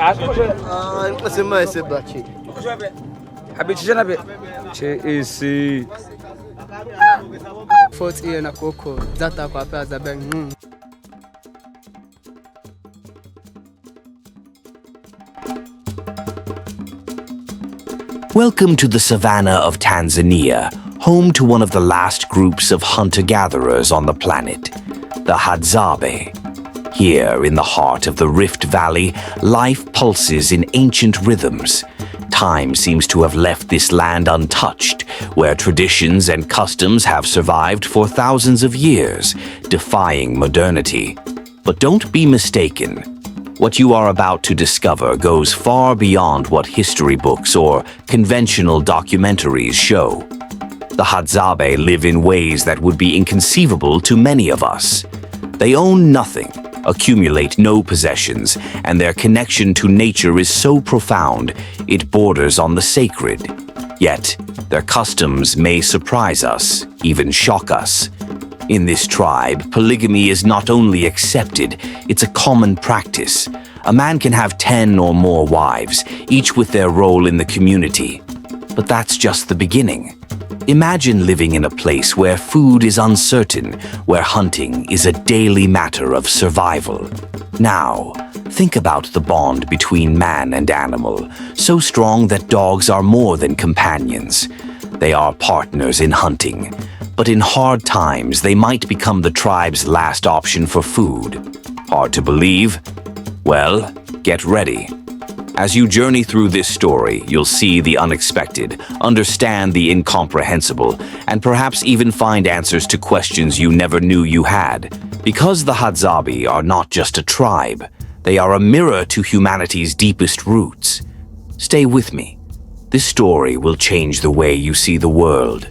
Nqasema esebachi. Habichi jana be. Che isi. 40 year na koko. Zata kwa pa Hadzabe. Welcome to the savannah of Tanzania, home to one of the last groups of hunter-gatherers on the planet, the Hadzabe. Here, in the heart of the Rift Valley, life pulses in ancient rhythms. Time seems to have left this land untouched, where traditions and customs have survived for thousands of years, defying modernity. But don't be mistaken. What you are about to discover goes far beyond what history books or conventional documentaries show. The Hadzabe live in ways that would be inconceivable to many of us. They own nothing, accumulate no possessions, and their connection to nature is so profound it borders on the sacred. Yet, their customs may surprise us, even shock us. In this tribe, polygamy is not only accepted, it's a common practice. A man can have 10 or more wives, each with their role in the community. But that's just the beginning. Imagine living in a place where food is uncertain, where hunting is a daily matter of survival. Now, think about the bond between man and animal, so strong that dogs are more than companions. They are partners in hunting. But in hard times, they might become the tribe's last option for food. Hard to believe? Well, get ready. As you journey through this story, you'll see the unexpected, understand the incomprehensible, and perhaps even find answers to questions you never knew you had. Because the Hadzabe are not just a tribe, they are a mirror to humanity's deepest roots. Stay with me. This story will change the way you see the world.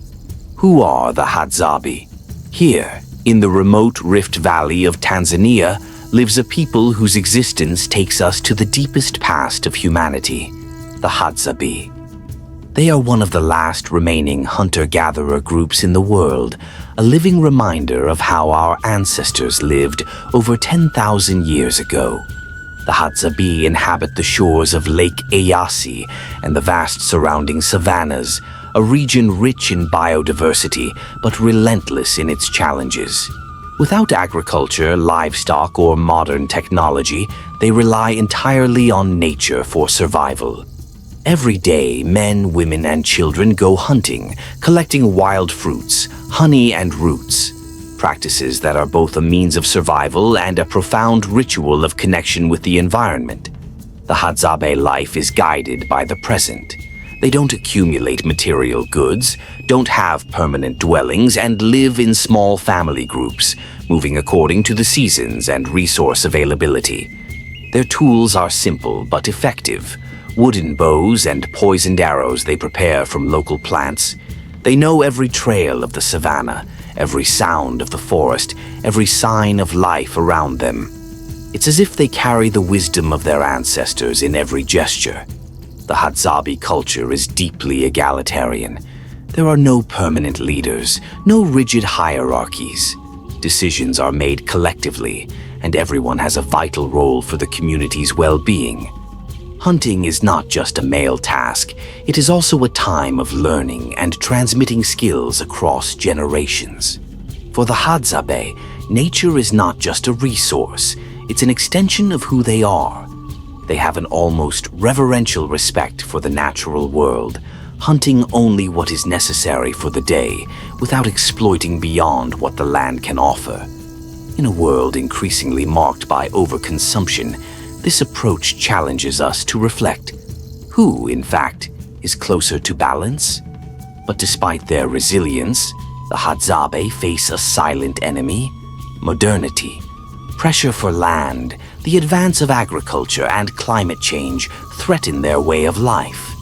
Who are the Hadzabe? Here, in the remote Rift Valley of Tanzania, lives a people whose existence takes us to the deepest past of humanity, the Hadzabe. They are one of the last remaining hunter-gatherer groups in the world, a living reminder of how our ancestors lived over 10,000 years ago. The Hadzabe inhabit the shores of Lake Eyasi and the vast surrounding savannas, a region rich in biodiversity but relentless in its challenges. Without agriculture, livestock, or modern technology, they rely entirely on nature for survival. Every day, men, women, and children go hunting, collecting wild fruits, honey, and roots, practices that are both a means of survival and a profound ritual of connection with the environment. The Hadzabe life is guided by the present. They don't accumulate material goods, don't have permanent dwellings, and live in small family groups, moving according to the seasons and resource availability. Their tools are simple but effective. Wooden bows and poisoned arrows they prepare from local plants. They know every trail of the savannah, every sound of the forest, every sign of life around them. It's as if they carry the wisdom of their ancestors in every gesture. The Hadzabe culture is deeply egalitarian. There are no permanent leaders, no rigid hierarchies. Decisions are made collectively, and everyone has a vital role for the community's well-being. Hunting is not just a male task, it is also a time of learning and transmitting skills across generations. For the Hadzabe, nature is not just a resource, it's an extension of who they are. They have an almost reverential respect for the natural world, hunting only what is necessary for the day, without exploiting beyond what the land can offer. In a world increasingly marked by overconsumption, this approach challenges us to reflect. Who, in fact, is closer to balance? But despite their resilience, the Hadzabe face a silent enemy: modernity. Pressure for land, the advance of agriculture, and climate change threaten their way of life.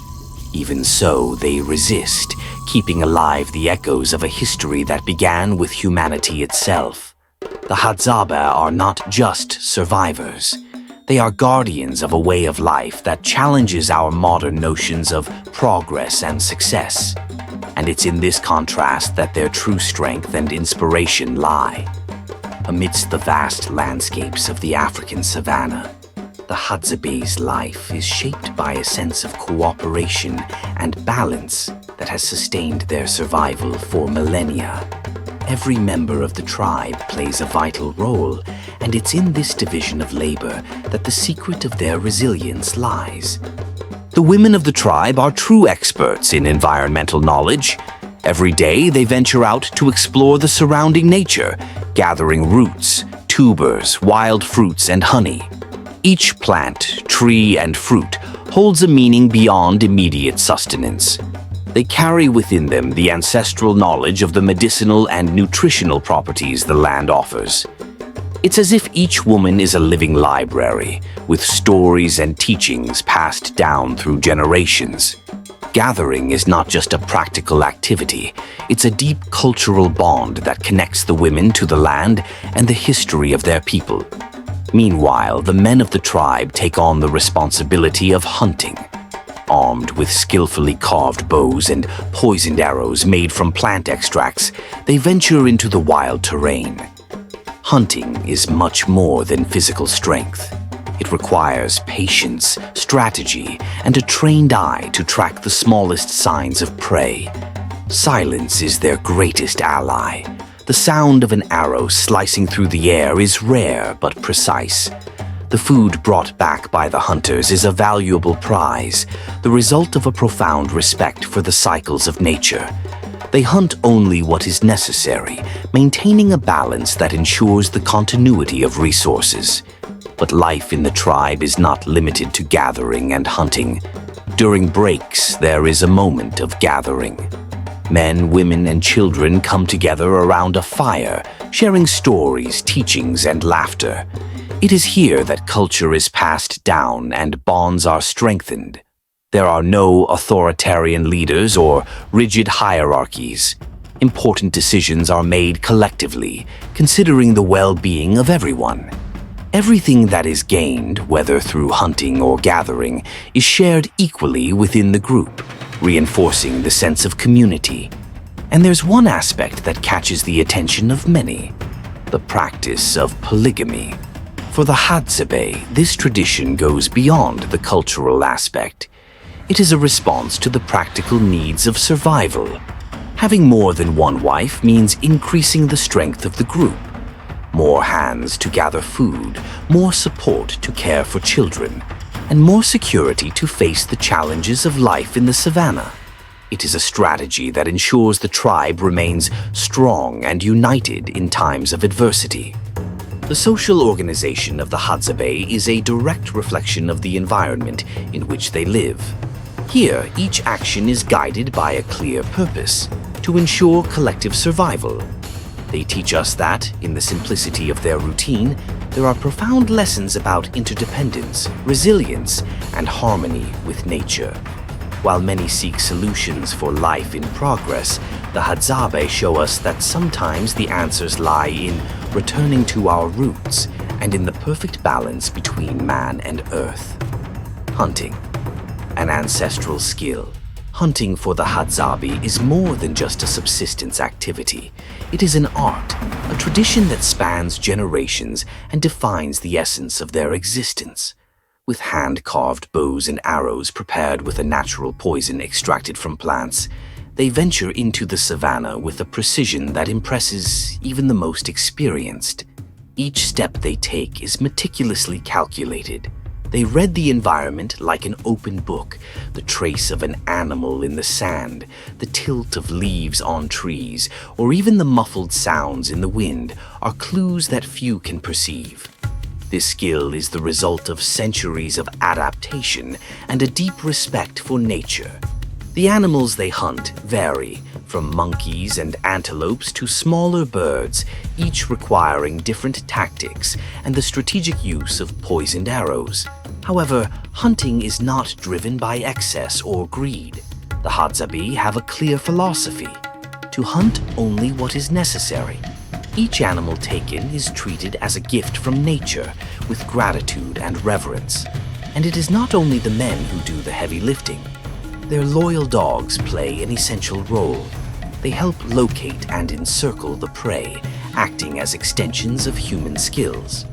Even so, they resist, keeping alive the echoes of a history that began with humanity itself. The Hadzabe are not just survivors. They are guardians of a way of life that challenges our modern notions of progress and success. And it's in this contrast that their true strength and inspiration lie. Amidst the vast landscapes of the African savanna, The Hadzabe's life is shaped by a sense of cooperation and balance that has sustained their survival for millennia. Every member of the tribe plays a vital role, and it's in this division of labor that the secret of their resilience lies. The women of the tribe are true experts in environmental knowledge. Every day they venture out to explore the surrounding nature, gathering roots, tubers, wild fruits, and honey. Each plant, tree, and fruit holds a meaning beyond immediate sustenance. They carry within them the ancestral knowledge of the medicinal and nutritional properties the land offers. It's as if each woman is a living library, with stories and teachings passed down through generations. Gathering is not just a practical activity, it's a deep cultural bond that connects the women to the land and the history of their people. Meanwhile, the men of the tribe take on the responsibility of hunting. Armed with skillfully carved bows and poisoned arrows made from plant extracts, they venture into the wild terrain. Hunting is much more than physical strength. It requires patience, strategy, and a trained eye to track the smallest signs of prey. Silence is their greatest ally. The sound of an arrow slicing through the air is rare but precise. The food brought back by the hunters is a valuable prize, the result of a profound respect for the cycles of nature. They hunt only what is necessary, maintaining a balance that ensures the continuity of resources. But life in the tribe is not limited to gathering and hunting. During breaks, there is a moment of gathering. Men, women, and children come together around a fire, sharing stories, teachings, and laughter. It is here that culture is passed down and bonds are strengthened. There are no authoritarian leaders or rigid hierarchies. Important decisions are made collectively, considering the well-being of everyone. Everything that is gained, whether through hunting or gathering, is shared equally within the group, reinforcing the sense of community. And there's one aspect that catches the attention of many: the practice of polygamy. For the Hadzabe, this tradition goes beyond the cultural aspect. It is a response to the practical needs of survival. Having more than one wife means increasing the strength of the group. More hands to gather food, more support to care for children, and more security to face the challenges of life in the savannah. It is a strategy that ensures the tribe remains strong and united in times of adversity. The social organization of the Hadzabe is a direct reflection of the environment in which they live. Here, each action is guided by a clear purpose, to ensure collective survival. They teach us that, in the simplicity of their routine, there are profound lessons about interdependence, resilience, and harmony with nature. While many seek solutions for life in progress, the Hadzabe show us that sometimes the answers lie in returning to our roots and in the perfect balance between man and earth. Hunting, an ancestral skill. Hunting for the Hadzabe is more than just a subsistence activity. It is an art, a tradition that spans generations and defines the essence of their existence. With hand-carved bows and arrows prepared with a natural poison extracted from plants, they venture into the savannah with a precision that impresses even the most experienced. Each step they take is meticulously calculated. They read the environment like an open book, the trace of an animal in the sand, the tilt of leaves on trees, or even the muffled sounds in the wind are clues that few can perceive. This skill is the result of centuries of adaptation and a deep respect for nature. The animals they hunt vary, from monkeys and antelopes to smaller birds, each requiring different tactics and the strategic use of poisoned arrows. However, hunting is not driven by excess or greed. The Hadzabe have a clear philosophy: to hunt only what is necessary. Each animal taken is treated as a gift from nature, with gratitude and reverence. And it is not only the men who do the heavy lifting. Their loyal dogs play an essential role. They help locate and encircle the prey, acting as extensions of human skills.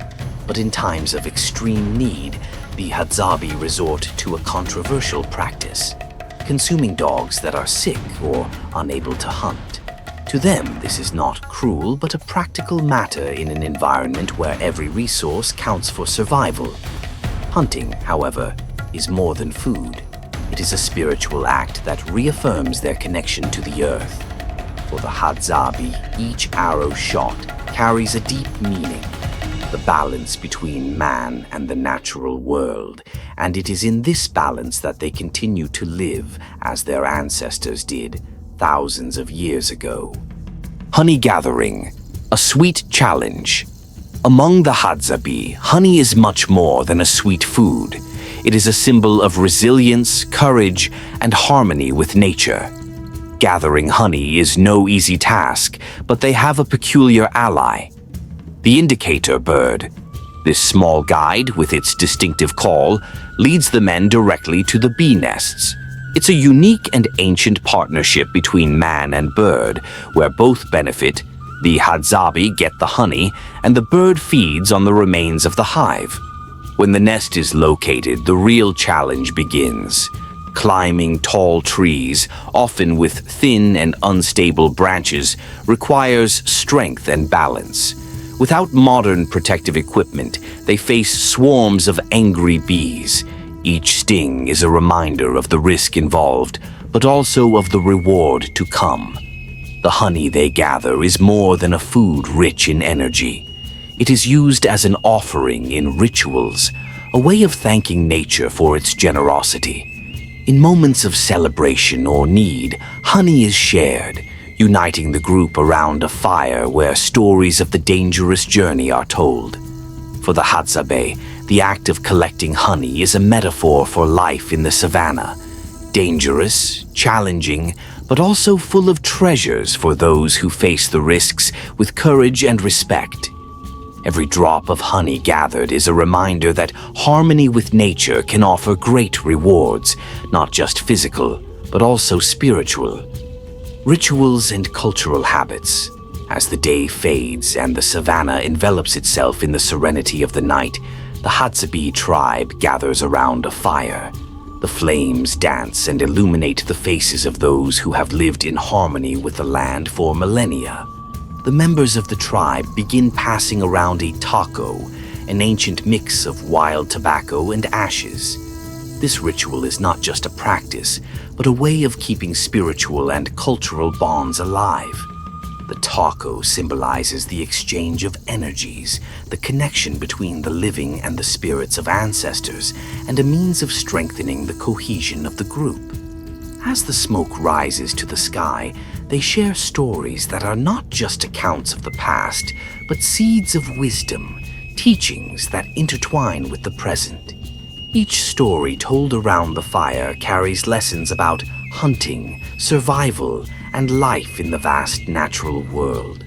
But in times of extreme need, The Hadzabe resort to a controversial practice, consuming dogs that are sick or unable to hunt. To them, this is not cruel, but a practical matter in an environment where every resource counts for survival. Hunting, however, is more than food. It is a spiritual act that reaffirms their connection to the earth. For the Hadzabe, each arrow shot carries a deep meaning, the balance between man and the natural world, and it is in this balance that they continue to live as their ancestors did thousands of years ago. Honey gathering, a sweet challenge. Among the Hadzabe, honey is much more than a sweet food. It is a symbol of resilience, courage, and harmony with nature. Gathering honey is no easy task, but they have a peculiar ally: the indicator bird. This small guide, with its distinctive call, leads the men directly to the bee nests. It's a unique and ancient partnership between man and bird, where both benefit. The Hadzabe get the honey, and the bird feeds on the remains of the hive. When the nest is located, the real challenge begins. Climbing tall trees, often with thin and unstable branches, requires strength and balance. Without modern protective equipment, they face swarms of angry bees. Each sting is a reminder of the risk involved, but also of the reward to come. The honey they gather is more than a food rich in energy. It is used as an offering in rituals, a way of thanking nature for its generosity. In moments of celebration or need, honey is shared, uniting the group around a fire where stories of the dangerous journey are told. For the Hadzabe, the act of collecting honey is a metaphor for life in the savannah. Dangerous, challenging, but also full of treasures for those who face the risks with courage and respect. Every drop of honey gathered is a reminder that harmony with nature can offer great rewards, not just physical, but also spiritual. Rituals and cultural habits. As the day fades and the savannah envelops itself in the serenity of the night, the Hadzabe tribe gathers around a fire. The flames dance and illuminate the faces of those who have lived in harmony with the land for millennia. The members of the tribe begin passing around a taco, an ancient mix of wild tobacco and ashes. This ritual is not just a practice, but a way of keeping spiritual and cultural bonds alive. The taco symbolizes the exchange of energies, the connection between the living and the spirits of ancestors, and a means of strengthening the cohesion of the group. As the smoke rises to the sky, they share stories that are not just accounts of the past, but seeds of wisdom, teachings that intertwine with the present. Each story told around the fire carries lessons about hunting, survival, and life in the vast natural world.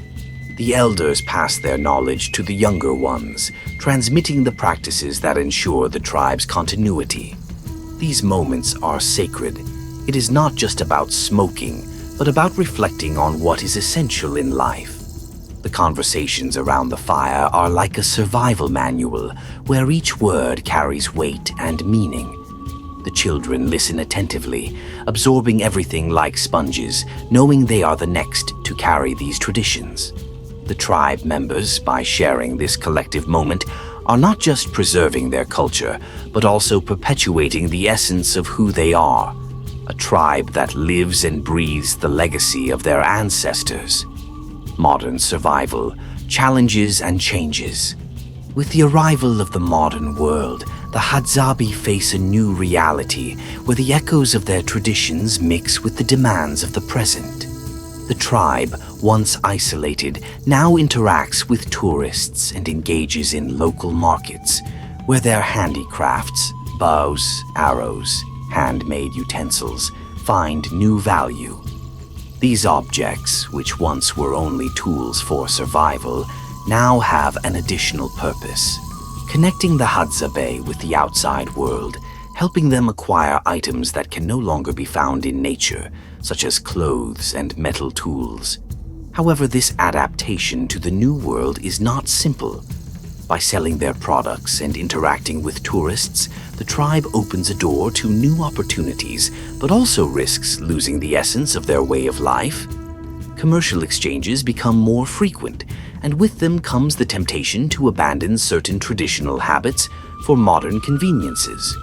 The elders pass their knowledge to the younger ones, transmitting the practices that ensure the tribe's continuity. These moments are sacred. It is not just about smoking, but about reflecting on what is essential in life. The conversations around the fire are like a survival manual, where each word carries weight and meaning. The children listen attentively, absorbing everything like sponges, knowing they are the next to carry these traditions. The tribe members, by sharing this collective moment, are not just preserving their culture, but also perpetuating the essence of who they are. A tribe that lives and breathes the legacy of their ancestors. Modern survival, challenges and changes. With the arrival of the modern world, the Hadzabe face a new reality where the echoes of their traditions mix with the demands of the present. The tribe, once isolated, now interacts with tourists and engages in local markets, where their handicrafts, bows, arrows, handmade utensils, find new value. These objects, which once were only tools for survival, now have an additional purpose, connecting the Hadzabe with the outside world, helping them acquire items that can no longer be found in nature, such as clothes and metal tools. However, this adaptation to the new world is not simple. By selling their products and interacting with tourists, the tribe opens a door to new opportunities, but also risks losing the essence of their way of life. Commercial exchanges become more frequent, and with them comes the temptation to abandon certain traditional habits for modern conveniences.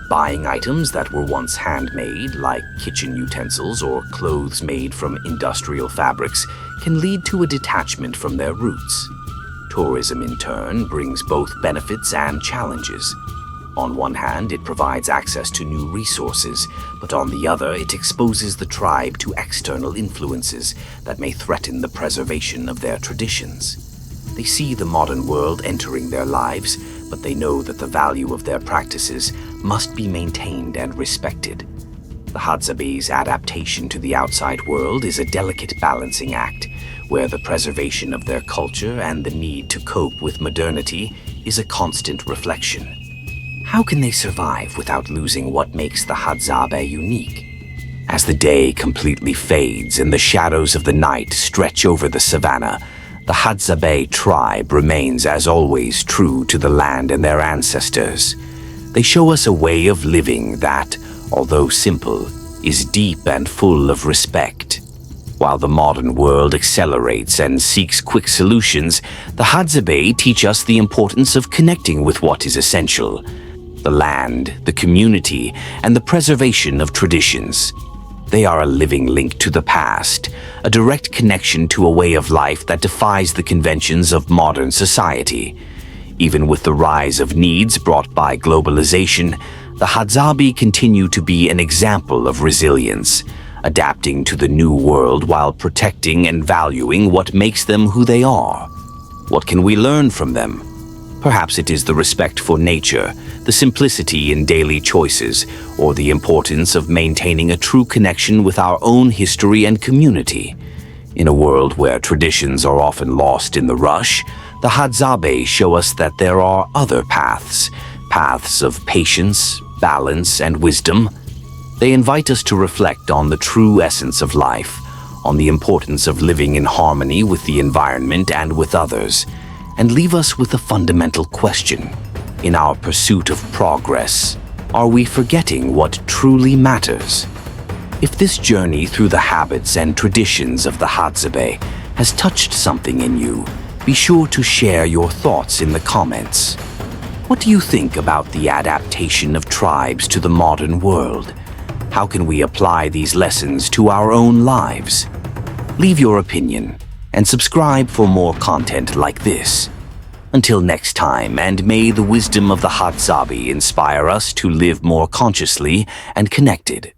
Buying items that were once handmade, like kitchen utensils or clothes made from industrial fabrics, can lead to a detachment from their roots. Tourism, in turn, brings both benefits and challenges. On one hand, it provides access to new resources, but on the other, it exposes the tribe to external influences that may threaten the preservation of their traditions. They see the modern world entering their lives, but they know that the value of their practices must be maintained and respected. The Hadzabe's adaptation to the outside world is a delicate balancing act, where the preservation of their culture and the need to cope with modernity is a constant reflection. How can they survive without losing what makes the Hadzabe unique? As the day completely fades and the shadows of the night stretch over the savannah, the Hadzabe tribe remains, as always, true to the land and their ancestors. They show us a way of living that, although simple, is deep and full of respect. While the modern world accelerates and seeks quick solutions, the Hadzabe teach us the importance of connecting with what is essential: the land, the community, and the preservation of traditions. They are a living link to the past, a direct connection to a way of life that defies the conventions of modern society. Even with the rise of needs brought by globalization, the Hadzabe continue to be an example of resilience, adapting to the new world while protecting and valuing what makes them who they are. What can we learn from them? Perhaps it is the respect for nature, the simplicity in daily choices, or the importance of maintaining a true connection with our own history and community. In a world where traditions are often lost in the rush, the Hadzabe show us that there are other paths of patience, balance, and wisdom. They invite us to reflect on the true essence of life, on the importance of living in harmony with the environment and with others, and leave us with a fundamental question. In our pursuit of progress, are we forgetting what truly matters? If this journey through the habits and traditions of the Hadzabe has touched something in you, be sure to share your thoughts in the comments. What do you think about the adaptation of tribes to the modern world? How can we apply these lessons to our own lives? Leave your opinion and subscribe for more content like this. Until next time, and may the wisdom of the Hadzabe inspire us to live more consciously and connected.